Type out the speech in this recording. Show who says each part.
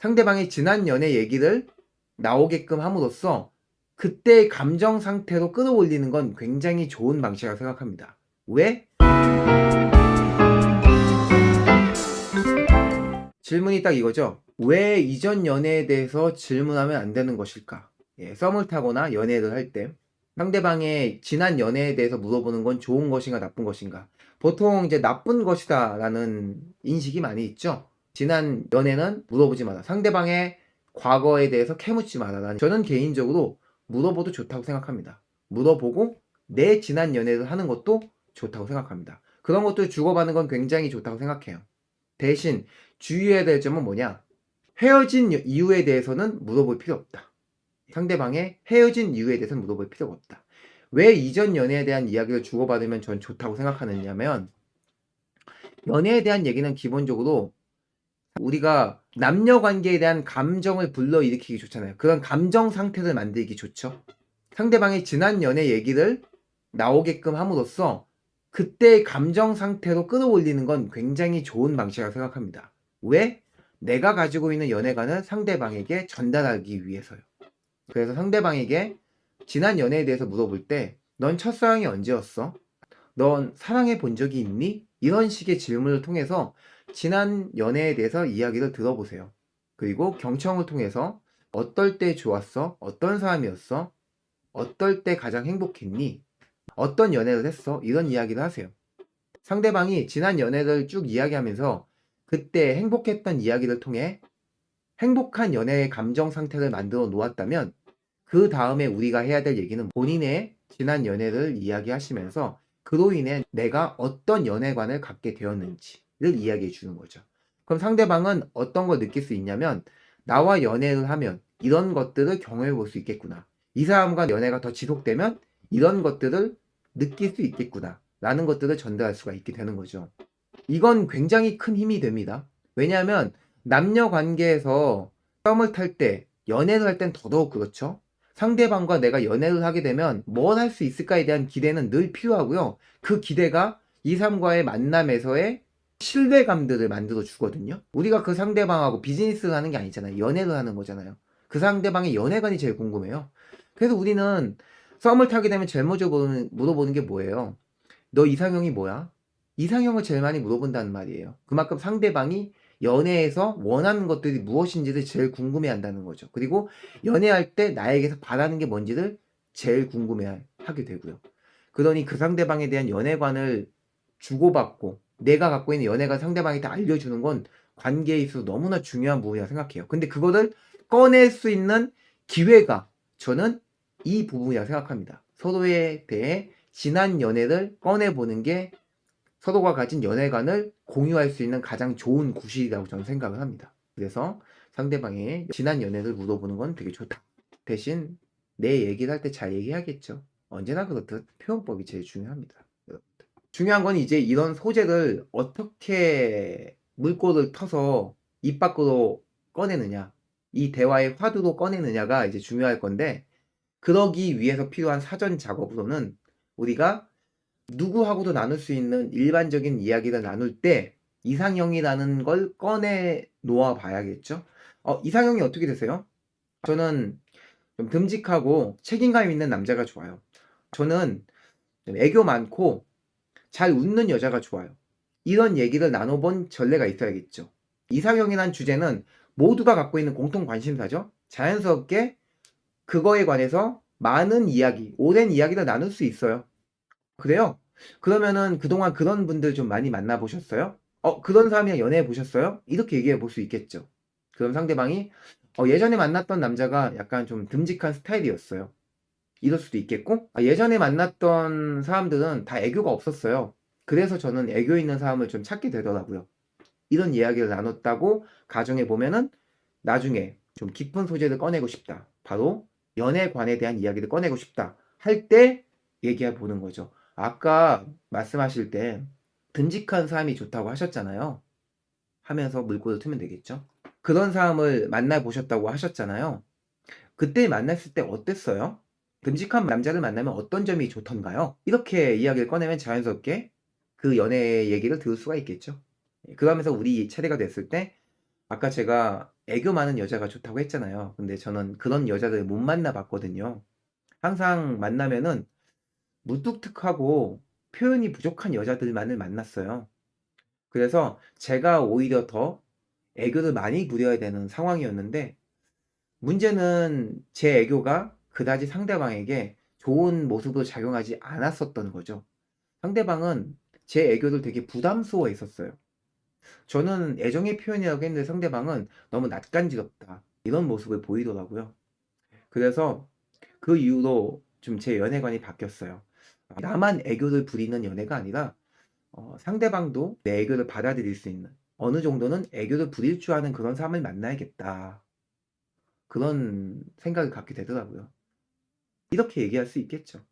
Speaker 1: 상대방의 지난 연애 얘기를 나오게끔 함으로써 그때의 감정 상태로 끌어올리는 건 굉장히 좋은 방식이라고 생각합니다. 왜? 질문이 딱 이거죠. 왜 이전 연애에 대해서 질문하면 안 되는 것일까? 썸을 타거나 연애를 할 때 상대방의 지난 연애에 대해서 물어보는 건 좋은 것인가 나쁜 것인가? 보통 이제 나쁜 것이다 라는 인식이 많이 있죠. 지난 연애는 물어보지 마라. 상대방의 과거에 대해서 캐묻지 마라. 저는 개인적으로 물어봐도 좋다고 생각합니다. 물어보고 내 지난 연애를 하는 것도 좋다고 생각합니다. 그런 것들 주고받는 건 굉장히 좋다고 생각해요. 대신 주의해야 될 점은 뭐냐? 헤어진 이유에 대해서는 물어볼 필요 없다. 상대방의 헤어진 이유에 대해서는 물어볼 필요가 없다. 왜 이전 연애에 대한 이야기를 주고받으면 전 좋다고 생각하느냐면, 연애에 대한 얘기는 기본적으로 우리가 남녀 관계에 대한 감정을 불러일으키기 좋잖아요. 그런 감정 상태를 만들기 좋죠. 상대방의 지난 연애 얘기를 나오게끔 함으로써 그때의 감정 상태로 끌어올리는 건 굉장히 좋은 방식이라고 생각합니다. 왜? 내가 가지고 있는 연애관을 상대방에게 전달하기 위해서요. 그래서 상대방에게 지난 연애에 대해서 물어볼 때 넌 첫사랑이 언제였어? 넌 사랑해 본 적이 있니? 이런 식의 질문을 통해서 지난 연애에 대해서 이야기를 들어보세요. 그리고 경청을 통해서 어떨 때 좋았어? 어떤 사람이었어? 어떨 때 가장 행복했니? 어떤 연애를 했어? 이런 이야기를 하세요. 상대방이 지난 연애를 쭉 이야기하면서 그때 행복했던 이야기를 통해 행복한 연애의 감정 상태를 만들어 놓았다면, 그 다음에 우리가 해야 될 얘기는 본인의 지난 연애를 이야기하시면서 그로 인해 내가 어떤 연애관을 갖게 되었는지를 이야기해 주는 거죠. 그럼 상대방은 어떤 걸 느낄 수 있냐면, 나와 연애를 하면 이런 것들을 경험해 볼 수 있겠구나. 이 사람과 연애가 더 지속되면 이런 것들을 느낄 수 있겠구나. 라는 것들을 전달할 수가 있게 되는 거죠. 이건 굉장히 큰 힘이 됩니다. 왜냐하면 남녀 관계에서 썸을 탈 때, 연애를 할 땐 더더욱 그렇죠. 상대방과 내가 연애를 하게 되면 뭘 할 수 있을까에 대한 기대는 늘 필요하고요. 그 기대가 이 사람과의 만남에서의 신뢰감들을 만들어 주거든요. 우리가 그 상대방하고 비즈니스를 하는 게 아니잖아요. 연애를 하는 거잖아요. 그 상대방의 연애관이 제일 궁금해요. 그래서 우리는 썸을 타게 되면 제일 먼저 물어보는 게 뭐예요? 너 이상형이 뭐야? 이상형을 제일 많이 물어본다는 말이에요. 그만큼 상대방이 연애에서 원하는 것들이 무엇인지를 제일 궁금해 한다는 거죠. 그리고 연애할 때 나에게서 바라는 게 뭔지를 제일 궁금해 하게 되고요. 그러니 그 상대방에 대한 연애관을 주고받고 내가 갖고 있는 연애관 상대방한테 알려주는 건 관계에 있어서 너무나 중요한 부분이라고 생각해요. 근데 그거를 꺼낼 수 있는 기회가 저는 이 부분이라고 생각합니다. 서로에 대해 지난 연애를 꺼내보는 게 서로가 가진 연애관을 공유할 수 있는 가장 좋은 구실이라고 저는 생각을 합니다. 그래서 상대방의 지난 연애를 물어보는 건 되게 좋다. 대신 내 얘기를 할 때 잘 얘기하겠죠. 언제나 그렇듯 표현법이 제일 중요합니다. 중요한 건 이제 이런 소재를 어떻게 물꼬를 터서 입 밖으로 꺼내느냐, 이 대화의 화두로 꺼내느냐가 이제 중요할 건데, 그러기 위해서 필요한 사전 작업으로는 우리가 누구하고도 나눌 수 있는 일반적인 이야기를 나눌 때 이상형이라는 걸 꺼내 놓아 봐야겠죠. 이상형이 어떻게 되세요? 저는 좀 듬직하고 책임감 있는 남자가 좋아요. 저는 좀 애교 많고 잘 웃는 여자가 좋아요. 이런 얘기를 나눠본 전례가 있어야겠죠. 이상형이란 주제는 모두가 갖고 있는 공통 관심사죠. 자연스럽게 그거에 관해서 많은 이야기, 오랜 이야기를 나눌 수 있어요. 그래요? 그러면은 그동안 그런 분들 좀 많이 만나보셨어요? 그런 사람이랑 연애해 보셨어요? 이렇게 얘기해 볼 수 있겠죠. 그럼 상대방이 예전에 만났던 남자가 약간 좀 듬직한 스타일이었어요. 이럴 수도 있겠고, 예전에 만났던 사람들은 다 애교가 없었어요. 그래서 저는 애교 있는 사람을 좀 찾게 되더라고요. 이런 이야기를 나눴다고 가정해 보면은 나중에 좀 깊은 소재를 꺼내고 싶다. 바로 연애관에 대한 이야기를 꺼내고 싶다. 할 때 얘기해 보는 거죠. 아까 말씀하실 때 듬직한 사람이 좋다고 하셨잖아요. 하면서 물꼬를 트면 되겠죠. 그런 사람을 만나보셨다고 하셨잖아요. 그때 만났을 때 어땠어요? 듬직한 남자를 만나면 어떤 점이 좋던가요? 이렇게 이야기를 꺼내면 자연스럽게 그 연애 얘기를 들을 수가 있겠죠. 그러면서 우리 차례가 됐을 때 아까 제가 애교 많은 여자가 좋다고 했잖아요. 근데 저는 그런 여자들 못 만나 봤거든요. 항상 만나면은 무뚝뚝하고 표현이 부족한 여자들만을 만났어요. 그래서 제가 오히려 더 애교를 많이 부려야 되는 상황이었는데, 문제는 제 애교가 그다지 상대방에게 좋은 모습으로 작용하지 않았었던 거죠. 상대방은 제 애교를 되게 부담스러워 했었어요. 저는 애정의 표현이라고 했는데 상대방은 너무 낯간지럽다, 이런 모습을 보이더라고요. 그래서 그 이후로 좀 제 연애관이 바뀌었어요. 나만 애교를 부리는 연애가 아니라 상대방도 내 애교를 받아들일 수 있는, 어느 정도는 애교를 부릴 줄 아는 그런 사람을 만나야겠다, 그런 생각을 갖게 되더라고요. 이렇게 얘기할 수 있겠죠.